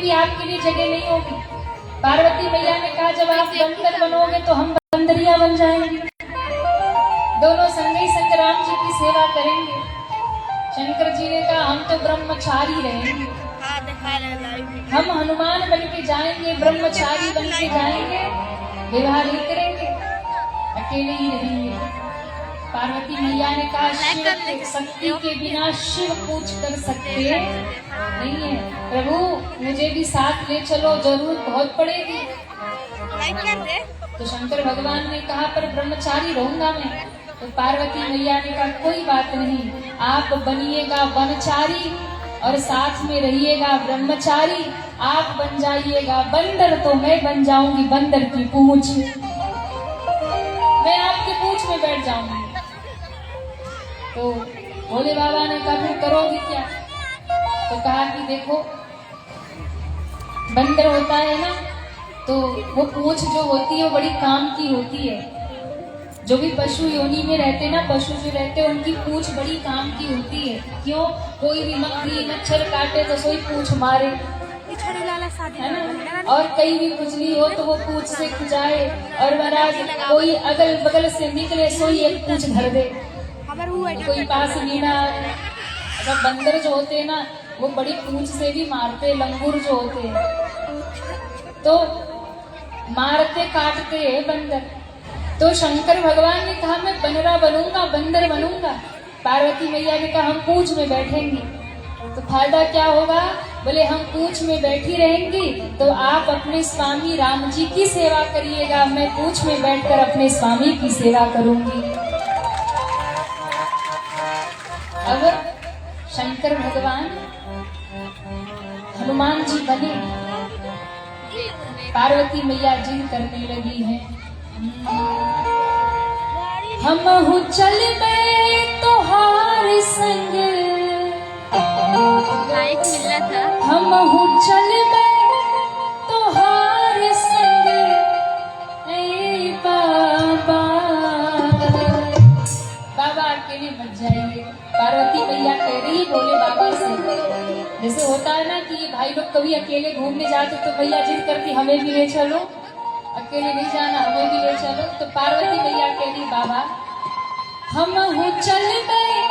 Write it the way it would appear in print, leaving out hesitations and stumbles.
भी आपके लिए जगह नहीं होगी। पार्वती मैया ने कहा जब आप बंदर बनोगे तो हम बंदरिया बन जाएंगे, दोनों संगी संग राम जी की सेवा करेंगे। शंकर जी ने कहा हम तो ब्रह्मचारी रहेंगे, हम हनुमान बन के जाएंगे, ब्रह्मचारी बन के जाएंगे, विवाह नहीं करेंगे, अकेले ही रहेंगे। पार्वती मैया ने कहा शिव शक्ति के बिना शिव पूछ कर सकते नहीं है, प्रभु मुझे भी साथ ले चलो, जरूरत बहुत पड़ेगी। तो शंकर भगवान ने कहा पर ब्रह्मचारी रहूंगा मैं। तो पार्वती मैया ने कहा कोई बात नहीं, आप बनिएगा वनचारी और साथ में रहिएगा ब्रह्मचारी। आप बन जाइएगा बंदर तो मैं बन जाऊंगी बंदर की पूंछ, मैं आपकी पूंछ में बैठ जाऊंगी। तो भोले बाबा ने कहा फिर करोगी क्या? तो कहा कि देखो बंदर होता है ना, तो वो पूंछ जो होती है वो बड़ी काम की होती है। जो भी पशु योनि में रहते ना, पशु जो रहते हैं उनकी पूंछ बड़ी काम की होती है। क्यों? कोई भी मकड़ी मच्छर काटे तो सोई पूंछ मारे, है ना? और कहीं भी खुजली हो तो वो पूंछ से खुजाए, और महाराज कोई अगल बगल से निकले सोई एक पूंछ धर दे, कोई पास नहीं ना। अब बंदर जो होते हैं ना वो बड़ी पूंछ से भी मारते, लंगूर जो होते हैं तो मारते काटते हैं बंदर। तो शंकर भगवान ने कहा मैं बनरा बनूंगा, बंदर बनूंगा। पार्वती मैया ने कहा हम पूंछ में बैठेंगे। तो फायदा क्या होगा? बोले हम पूंछ में बैठी रहेंगी तो आप अपने स्वामी राम जी की सेवा करिएगा, मैं पूंछ में बैठकर अपने स्वामी की सेवा करूंगी। अब शंकर भगवान हनुमान जी बने, पार्वती मैया जिद करने लगी है हम चल गए तोहार संग, हम चल गए तोहार संग ए बाबा। बाबा अकेले मत जाइए। पार्वती मैया कह रही भोले बाबा से, जैसे होता है ना कि भाई लोग कभी अकेले घूमने जाते तो भैया जिद करती हमें भी ले चलो, अकेले नहीं जाना हमें भी ले चलो। तो पार्वती मैया कह रही बाबा हम चल गए